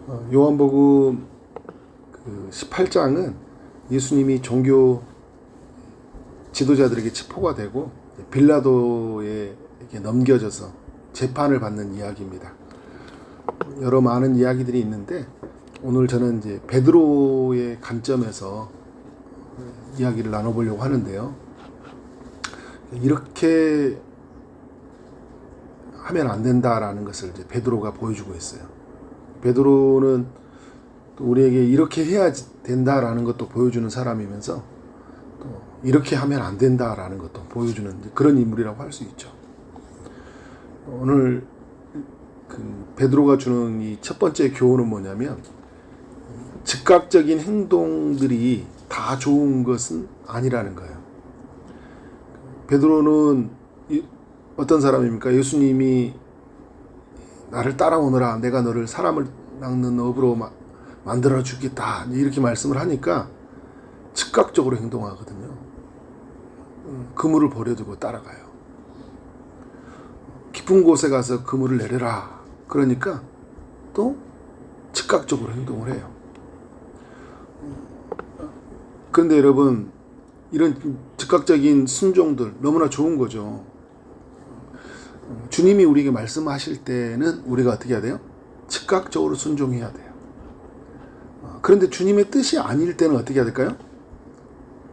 요한복음 18장은 예수님이 종교 지도자들에게 체포가 되고 빌라도에게 넘겨져서 재판을 받는 이야기입니다. 여러 많은 이야기들이 있는데 오늘 저는 이제 베드로의 관점에서 이야기를 나눠보려고 하는데요. 이렇게 하면 안 된다라는 것을 이제 베드로가 보여주고 있어요. 베드로는 또 우리에게 이렇게 해야 된다라는 것도 보여주는 사람이면서 또 이렇게 하면 안 된다라는 것도 보여주는 그런 인물이라고 할 수 있죠. 오늘 베드로가 주는 이 첫 번째 교훈은 뭐냐면 즉각적인 행동들이 다 좋은 것은 아니라는 거예요. 베드로는 어떤 사람입니까? 예수님이 나를 따라오너라, 내가 너를 사람을 낚는 업으로 만들어 주겠다, 이렇게 말씀을 하니까 즉각적으로 행동하거든요. 그물을 버려두고 따라가요. 깊은 곳에 가서 그물을 내려라, 그러니까 또 즉각적으로 행동을 해요. 그런데 여러분, 이런 즉각적인 순종들 너무나 좋은 거죠. 주님이 우리에게 말씀하실 때는 우리가 어떻게 해야 돼요? 즉각적으로 순종해야 돼요. 그런데 주님의 뜻이 아닐 때는 어떻게 해야 될까요?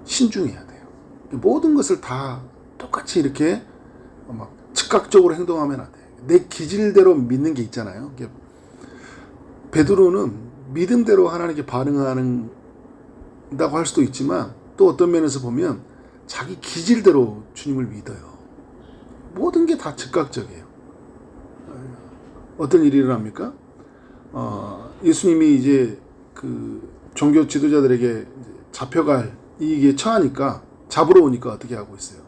신중해야 돼요. 모든 것을 다 똑같이 이렇게 막 즉각적으로 행동하면 안 돼요. 내 기질대로 믿는 게 있잖아요. 베드로는 믿음대로 하나님께 반응한다고 할 수도 있지만 또 어떤 면에서 보면 자기 기질대로 주님을 믿어요. 모든 게 다 즉각적이에요. 어떤 일이 일어납니까? 예수님이 이제 그 종교 지도자들에게 잡혀갈 이게 처하니까 잡으러 오니까 어떻게 하고 있어요?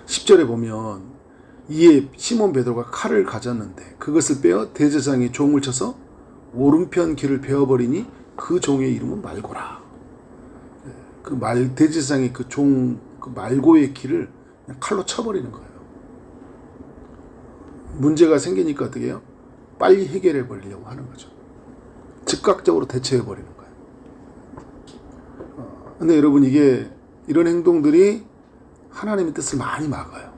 10절에 보면 이에 시몬 베드로가 칼을 가졌는데 그것을 빼어 대제사장의 종을 쳐서 오른편 귀를 베어버리니 그 종의 이름은 말고라. 대제사장의 그 말고의 귀를 그냥 칼로 쳐버리는 거예요. 문제가 생기니까 어떻게 해요? 빨리 해결해 버리려고 하는 거죠. 즉각적으로 대처해 버리는 거예요. 근데 여러분, 이런 행동들이 하나님의 뜻을 많이 막아요.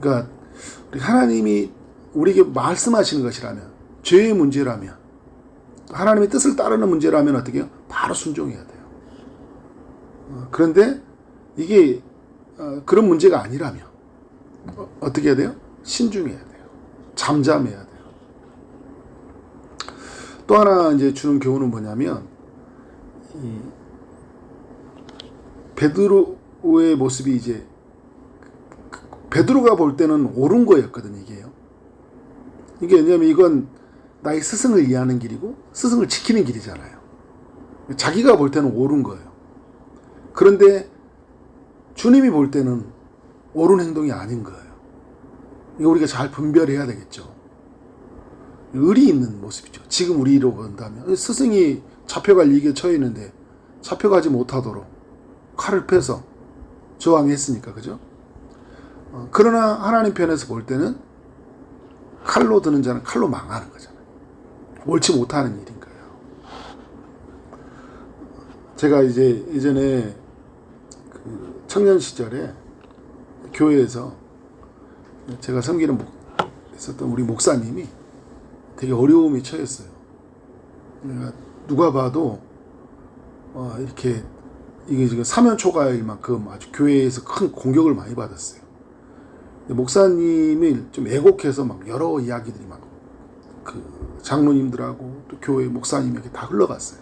그러니까 하나님이 우리에게 말씀하시는 것이라면, 죄의 문제라면, 하나님의 뜻을 따르는 문제라면 어떻게 해요? 바로 순종해야 돼요. 그런데 이게 그런 문제가 아니라면 어떻게 해야 돼요? 신중해야 돼요. 잠잠해야 돼요. 또 하나 이제 주는 교훈은 뭐냐면, 베드로의 모습이 이제 베드로가 볼 때는 옳은 거였거든요. 이게 왜냐면 이건 나의 스승을 이해하는 길이고 스승을 지키는 길이잖아요. 자기가 볼 때는 옳은 거예요. 그런데 주님이 볼 때는 옳은 행동이 아닌 거예요. 이거 우리가 잘 분별해야 되겠죠. 의리 있는 모습이죠. 지금 우리로 본다면 스승이 잡혀갈 위기에 처해 있는데 잡혀가지 못하도록 칼을 펴서 저항했으니까, 그죠? 그러나 하나님 편에서 볼 때는 칼로 드는 자는 칼로 망하는 거잖아요. 옳지 못하는 일인 거예요. 제가 이제 예전에 그 청년 시절에 교회에서 제가 섬기는 있었던 우리 목사님이 되게 어려움에 처했어요. 그러니까 누가 봐도 이게 지금 사면초가일 만큼 아주 교회에서 큰 공격을 많이 받았어요. 목사님이 좀 애곡해서 막 여러 이야기들이 막 그 장로님들하고 또 교회 목사님에게 다 흘러갔어요.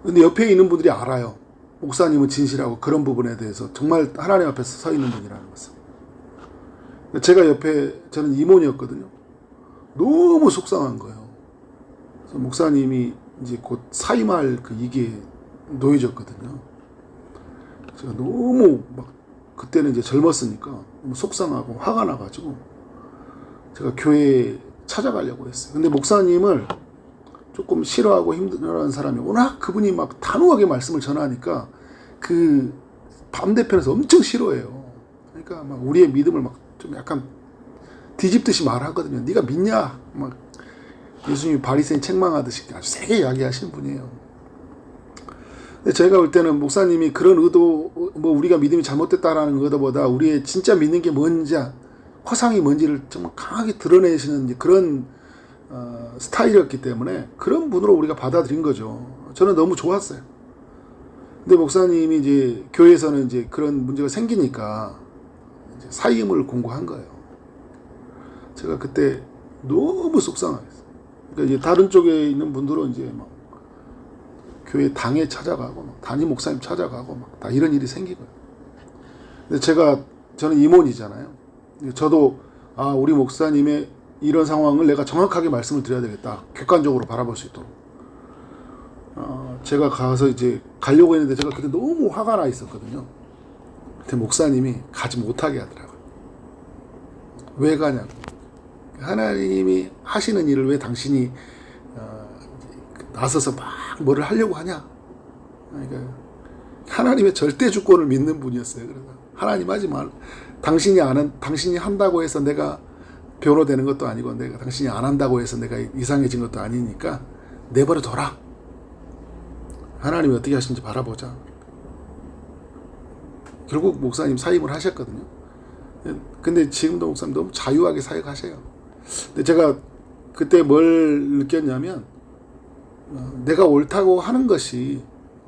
근데 옆에 있는 분들이 알아요. 목사님은 진실하고 그런 부분에 대해서 정말 하나님 앞에서 서 있는 분이라는 것을. 제가 옆에, 저는 임원이었거든요. 너무 속상한 거예요. 그래서 목사님이 이제 곧 사임할 이게 놓여졌거든요. 제가 너무 그때는 이제 젊었으니까 너무 속상하고 화가 나가지고 제가 교회에 찾아가려고 했어요. 근데 목사님을 조금 싫어하고 힘들어하는 사람이 워낙 그분이 막 단호하게 말씀을 전하니까 그 반대편에서 엄청 싫어해요. 그러니까 막 우리의 믿음을 막 좀 약간 뒤집듯이 말하거든요. 네가 믿냐? 막 예수님이 바리새인 책망하듯이 아주 세게 이야기하시는 분이에요. 근데 제가 볼 때는 목사님이 그런 의도, 뭐 우리가 믿음이 잘못됐다라는 의도보다 우리의 진짜 믿는 게 뭔지, 허상이 뭔지를 정말 강하게 드러내시는 그런 스타일이었기 때문에 그런 분으로 우리가 받아들인 거죠. 저는 너무 좋았어요. 근데 목사님이 이제 교회에서는 이제 그런 문제가 생기니까 이제 사임을 공고한 거예요. 제가 그때 너무 속상했어요. 그러니까 이제 다른 쪽에 있는 분들은 이제 막 교회 당에 찾아가고 막 담임 목사님 찾아가고 막 다 이런 일이 생기고요. 근데 저는 임원이잖아요. 저도 우리 목사님의 이런 상황을 내가 정확하게 말씀을 드려야 되겠다. 객관적으로 바라볼 수 있도록. 제가 가서 이제 가려고 했는데 제가 그때 너무 화가 나 있었거든요. 그때 목사님이 가지 못하게 하더라고요. 왜 가냐고. 하나님이 하시는 일을 왜 당신이 나서서 막 뭐를 하려고 하냐. 그러니까 하나님의 절대 주권을 믿는 분이었어요. 그래서 하나님 하지 말. 당신이 한다고 해서 내가 변호되는 것도 아니고 당신이 안 한다고 해서 내가 이상해진 것도 아니니까 내버려 둬라. 하나님이 어떻게 하시는지 바라보자. 결국 목사님 사임을 하셨거든요. 근데 지금도 목사님 너무 자유하게 사역하세요. 근데 제가 그때 뭘 느꼈냐면 내가 옳다고 하는 것이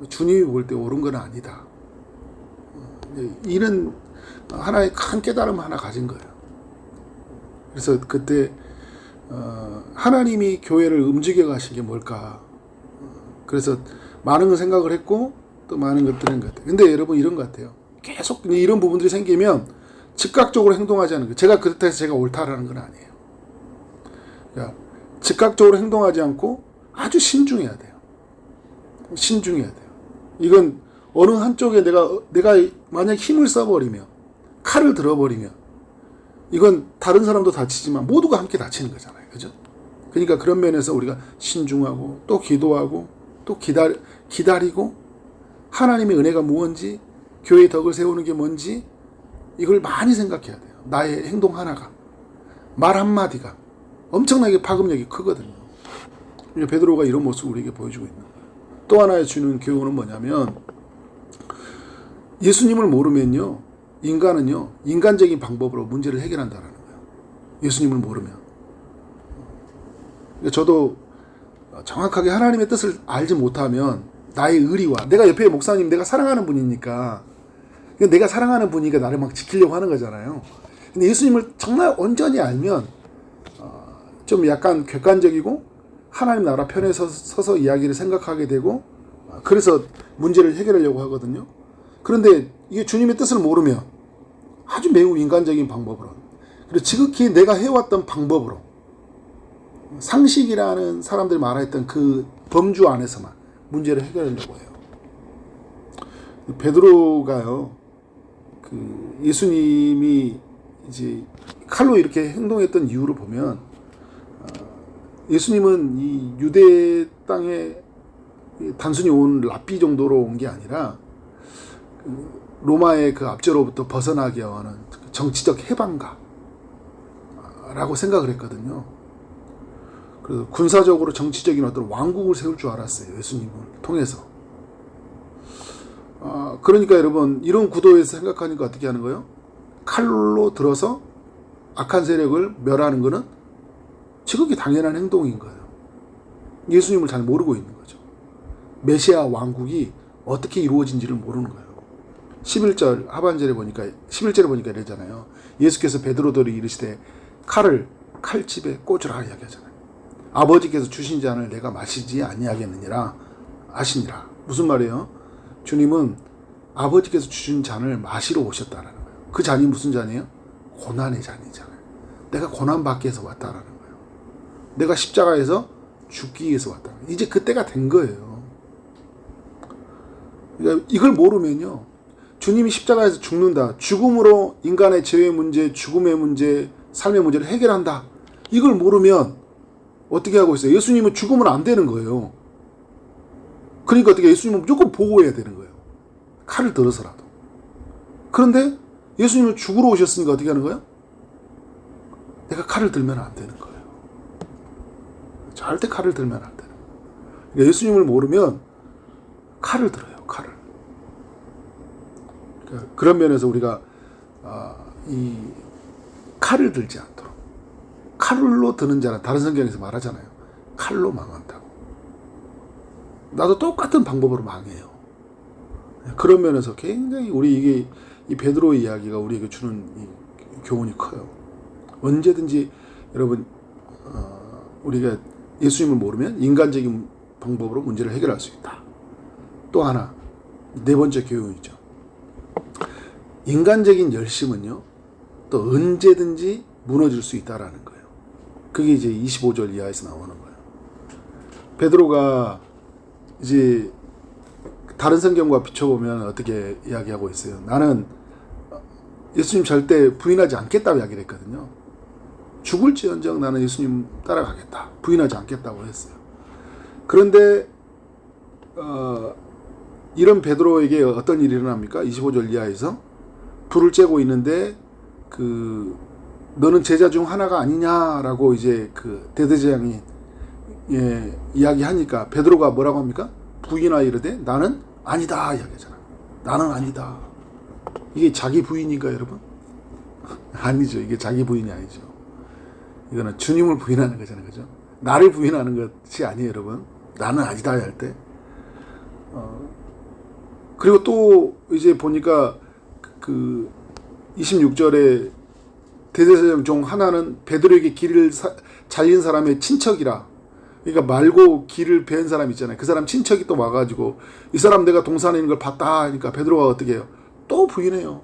주님이 볼 때 옳은 건 아니다. 이런 하나의 큰 깨달음 하나 가진 거예요. 그래서 그때 하나님이 교회를 움직여 가신 게 뭘까. 그래서 많은 생각을 했고 또 많은 것들인 것 같아요. 근데 여러분 이런 것 같아요. 계속 이런 부분들이 생기면 즉각적으로 행동하지 않는 거예요. 제가 그렇다 해서 제가 옳다라는 건 아니에요. 그러니까 즉각적으로 행동하지 않고 아주 신중해야 돼요. 신중해야 돼요. 이건 어느 한쪽에 내가 만약 힘을 써버리면, 칼을 들어버리면 이건 다른 사람도 다치지만 모두가 함께 다치는 거잖아요. 그죠? 그러니까 그런 면에서 우리가 신중하고 또 기도하고 또 기다리고 하나님의 은혜가 무엇인지, 교회의 덕을 세우는 게 뭔지 이걸 많이 생각해야 돼요. 나의 행동 하나가, 말 한마디가 엄청나게 파급력이 크거든요. 베드로가 이런 모습을 우리에게 보여주고 있는 거예요. 또 하나의 주는 교훈은 뭐냐면, 예수님을 모르면요, 인간은요, 인간적인 방법으로 문제를 해결한다는 거예요. 예수님을 모르면. 저도 정확하게 하나님의 뜻을 알지 못하면 나의 의리와, 내가 옆에 목사님 내가 사랑하는 분이니까, 내가 사랑하는 분이니까 나를 막 지키려고 하는 거잖아요. 근데 예수님을 정말 온전히 알면 좀 약간 객관적이고 하나님 나라 편에 서서 이야기를 생각하게 되고, 그래서 문제를 해결하려고 하거든요. 그런데 이게 주님의 뜻을 모르면 아주 매우 인간적인 방법으로, 그리고 지극히 내가 해왔던 방법으로, 상식이라는 사람들이 말했던 그 범주 안에서만 문제를 해결하려고 해요. 베드로가요, 예수님이 이제 칼로 이렇게 행동했던 이유를 보면, 예수님은 이 유대 땅에 단순히 온 랍비 정도로 온 게 아니라 로마의 그 압제로부터 벗어나게 하는 정치적 해방가라고 생각을 했거든요. 그래서 군사적으로 정치적인 어떤 왕국을 세울 줄 알았어요. 예수님을 통해서. 그러니까 여러분, 이런 구도에서 생각하니까 어떻게 하는 거예요? 칼로 들어서 악한 세력을 멸하는 것은 지극히 당연한 행동인 거예요. 예수님을 잘 모르고 있는 거죠. 메시아 왕국이 어떻게 이루어진지를 모르는 거예요. 11절 하반절에 보니까, 11절에 보니까 이러잖아요. 예수께서 베드로들이 이르시되 칼을 칼집에 꽂으라 이야기하잖아요. 아버지께서 주신 잔을 내가 마시지 아니하겠느니라 하시니라. 무슨 말이에요? 주님은 아버지께서 주신 잔을 마시러 오셨다라는 거예요. 그 잔이 무슨 잔이에요? 고난의 잔이잖아요. 내가 고난 받기 위해서 왔다라는 거예요. 내가 십자가에서 죽기 위해서 왔다. 이제 그때가 된 거예요. 그러니까 이걸 모르면요, 주님이 십자가에서 죽는다, 죽음으로 인간의 죄의 문제, 죽음의 문제, 삶의 문제를 해결한다, 이걸 모르면 어떻게 하고 있어요? 예수님은 죽으면 안 되는 거예요. 그러니까 어떻게, 예수님은 무조건 보호해야 되는 거예요. 칼을 들어서라도. 그런데 예수님은 죽으러 오셨으니까 어떻게 하는 거예요? 내가 칼을 들면 안 되는 거예요. 절대 칼을 들면 안 되는 거예요. 그러니까 예수님을 모르면 칼을 들어요. 칼을. 그러니까 그런 면에서 우리가 이 칼을 들지 않도록. 칼로 드는 자는 다른 성경에서 말하잖아요. 칼로 망한다고. 나도 똑같은 방법으로 망해요. 그런 면에서 굉장히 우리 이게 이 베드로의 이야기가 우리에게 주는 이 교훈이 커요. 언제든지 여러분 우리가 예수님을 모르면 인간적인 방법으로 문제를 해결할 수 있다. 또 하나 네 번째 교훈이죠. 인간적인 열심은요 또 언제든지 무너질 수 있다라는 거예요. 그게 이제 25절 이하에서 나오는 거예요. 베드로가 이제 다른 성경과 비춰보면 어떻게 이야기하고 있어요. 나는 예수님 절대 부인하지 않겠다고 이야기를 했거든요. 죽을지언정 나는 예수님 따라가겠다. 부인하지 않겠다고 했어요. 그런데 이런 베드로에게 어떤 일이 일어납니까? 25절 이하에서 불을 쬐고 있는데 너는 제자 중 하나가 아니냐라고 이제 대제사장이 이야기하니까 베드로가 뭐라고 합니까? 부인하여 이르되 나는 아니다 이야기하잖아. 나는 아니다. 이게 자기 부인인가 여러분? 아니죠. 이게 자기 부인이 아니죠. 이거는 주님을 부인하는 거잖아요. 그죠? 나를 부인하는 것이 아니에요, 여러분. 나는 아니다 할 때. 그리고 또 이제 보니까 26절에 대제사장 중 하나는 베드로에게 길을 잘린 사람의 친척이라. 그러니까 말고 길을 베은 사람 있잖아요. 그 사람 친척이 또 와가지고 이 사람 내가 동산에 있는 걸 봤다 하니까 베드로가 어떻게 해요? 또 부인해요.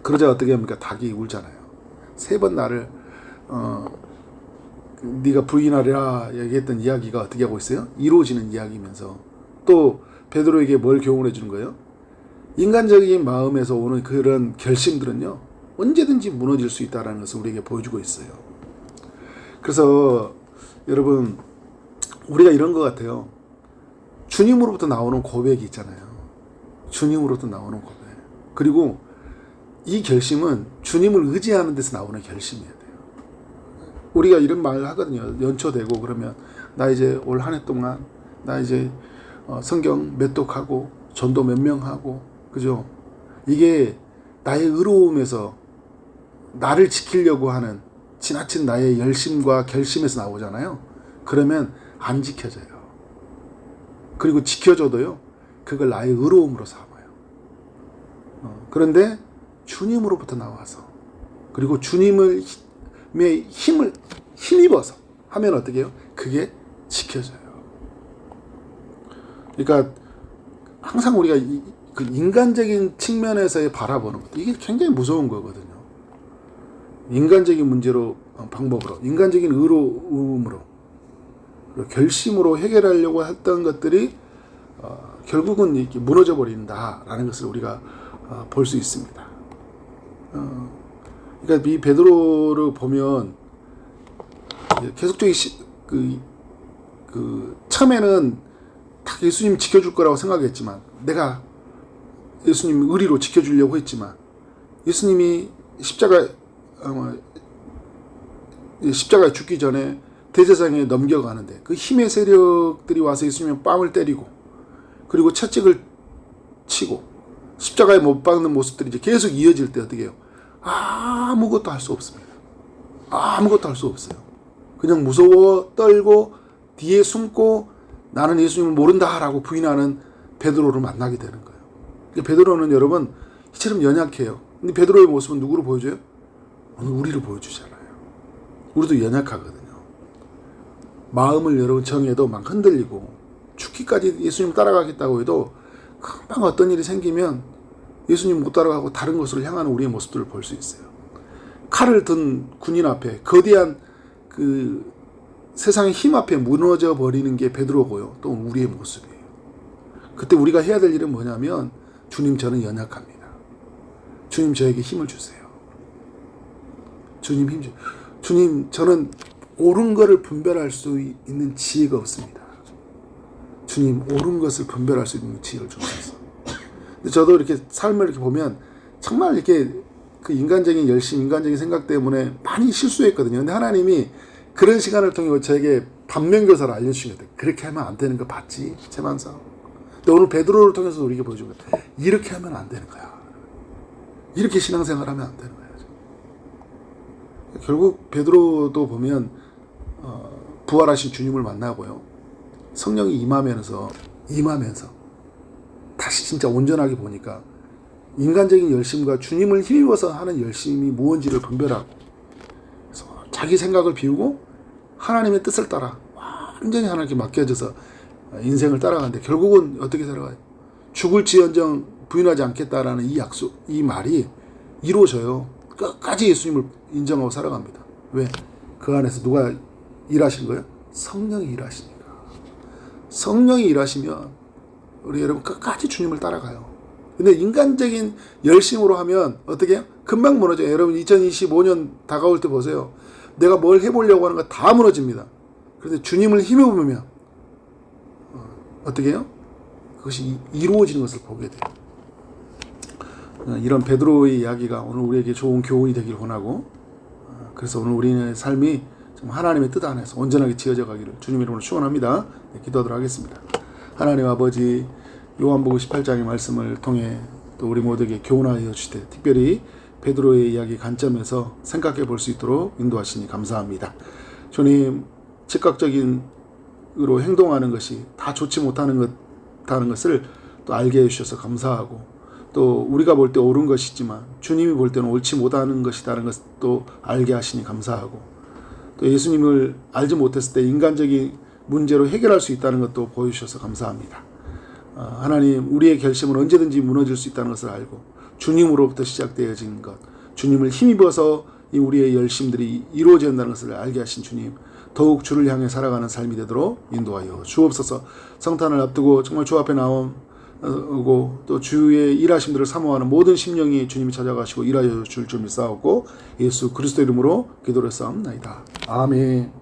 그러자 어떻게 합니까? 닭이 울잖아요. 3번 나를 네가 부인하리라 얘기했던 이야기가 어떻게 하고 있어요? 이루어지는 이야기면서 또 베드로에게 뭘 교훈해 주는 거예요? 인간적인 마음에서 오는 그런 결심들은요 언제든지 무너질 수 있다는 것을 우리에게 보여주고 있어요. 그래서 여러분 우리가 이런 것 같아요. 주님으로부터 나오는 고백이 있잖아요. 주님으로부터 나오는 고백. 그리고 이 결심은 주님을 의지하는 데서 나오는 결심이어야 돼요. 우리가 이런 말을 하거든요. 연초되고 그러면 나 이제 올 한 해 동안 나 이제 성경 몇 독하고 전도 몇 명 하고 그죠? 이게 나의 의로움에서 나를 지키려고 하는 지나친 나의 열심과 결심에서 나오잖아요. 그러면 안 지켜져요. 그리고 지켜져도요 그걸 나의 의로움으로 삼아요. 그런데 주님으로부터 나와서 그리고 주님의 힘을 힘입어서 하면 어떻게 해요? 그게 지켜져요. 그러니까 항상 우리가 그 인간적인 측면에서의 바라보는 것 이게 굉장히 무서운 거거든요. 인간적인 문제로 방법으로 인간적인 의로움으로 결심으로 해결하려고 했던 것들이 결국은 이렇게 무너져 버린다라는 것을 우리가 볼 수 있습니다. 그러니까 이 베드로를 보면 계속적인 처음에는 다 예수님 지켜줄 거라고 생각했지만 내가 예수님 의리로 지켜주려고 했지만 예수님이 십자가에 죽기 전에 대제사장에 넘겨가는데 그 힘의 세력들이 와서 예수님의 뺨을 때리고 그리고 채찍을 치고 십자가에 못 박는 모습들이 이제 계속 이어질 때 어떻게 해요? 아무것도 할 수 없습니다. 아무것도 할 수 없어요. 그냥 무서워 떨고 뒤에 숨고 나는 예수님을 모른다라고 부인하는 베드로를 만나게 되는 거예요. 베드로는 여러분 이처럼 연약해요. 근데 베드로의 모습은 누구를 보여줘요? 오늘 우리를 보여주잖아요. 우리도 연약하거든요. 마음을 여러분 정해도 막 흔들리고 죽기까지 예수님 따라가겠다고 해도 금방 어떤 일이 생기면 예수님 못 따라가고 다른 곳으로 향하는 우리의 모습들을 볼 수 있어요. 칼을 든 군인 앞에 거대한 그 세상의 힘 앞에 무너져 버리는 게 베드로고요. 또 우리의 모습이에요. 그때 우리가 해야 될 일은 뭐냐면 주님 저는 연약합니다. 주님 저에게 힘을 주세요. 주님 힘 주세요. 주님 저는 옳은 것을 분별할 수 있는 지혜가 없습니다. 주님 옳은 것을 분별할 수 있는 지혜를 주셔서. 근데 저도 이렇게 삶을 이렇게 보면 정말 이렇게 그 인간적인 열심, 인간적인 생각 때문에 많이 실수했거든요. 근데 하나님이 그런 시간을 통해 저에게 반면교사를 알려주신 거예요. 그렇게 하면 안 되는 거 봤지, 재만사. 근데 오늘 베드로를 통해서 우리에게 보여준 거예요. 이렇게 하면 안 되는 거야. 이렇게 신앙생활하면 안 되는 거예요. 결국 베드로도 보면 부활하신 주님을 만나고요. 성령이 임하면서 다시 진짜 온전하게 보니까 인간적인 열심과 주님을 힘입어서 하는 열심이 무언지를 분별하고, 그래서 자기 생각을 비우고 하나님의 뜻을 따라 완전히 하나님께 맡겨져서 인생을 따라가는데, 결국은 어떻게 살아가요? 죽을지언정 부인하지 않겠다라는 이 약속, 이 말이 이루어져요. 끝까지 예수님을 인정하고 살아갑니다. 왜? 그 안에서 누가 일하신 거예요? 성령이 일하시니까. 성령이 일하시면 우리 여러분 끝까지 주님을 따라가요. 근데 인간적인 열심으로 하면 어떻게 해요? 금방 무너져요. 여러분 2025년 다가올 때 보세요. 내가 뭘 해보려고 하는 거 다 무너집니다. 그런데 주님을 힘입으면 어떻게 해요? 그것이 이루어지는 것을 보게 돼요. 이런 베드로의 이야기가 오늘 우리에게 좋은 교훈이 되길 원하고, 그래서 오늘 우리의 삶이 하나님의 뜻 안에서 온전하게 지어져 가기를 주님 이름으로 축원합니다. 네, 기도하도록 하겠습니다. 하나님 아버지, 요한복음 18장의 말씀을 통해 또 우리 모두에게 교훈하여 주시되, 특별히 베드로의 이야기 관점에서 생각해 볼 수 있도록 인도하시니 감사합니다. 주님, 즉각적인으로 행동하는 것이 다 좋지 못하는 것을 또 알게 해주셔서 감사하고, 또 우리가 볼 때 옳은 것이지만 주님이 볼 때는 옳지 못하는 것이라는 것도 알게 하시니 감사하고, 또 예수님을 알지 못했을 때 인간적인 문제로 해결할 수 있다는 것도 보여주셔서 감사합니다. 하나님, 우리의 결심은 언제든지 무너질 수 있다는 것을 알고, 주님으로부터 시작되어진 것, 주님을 힘입어서 이 우리의 열심들이 이루어져야 한다는 것을 알게 하신 주님, 더욱 주를 향해 살아가는 삶이 되도록 인도하여 주옵소서. 성탄을 앞두고 정말 주 앞에 나오고 또 주의 일하심들을 사모하는 모든 심령이 주님이 찾아가시고 일하여 줄 줄 믿사옵고, 예수 그리스도 이름으로 기도를 쌓옵나이다. 아멘.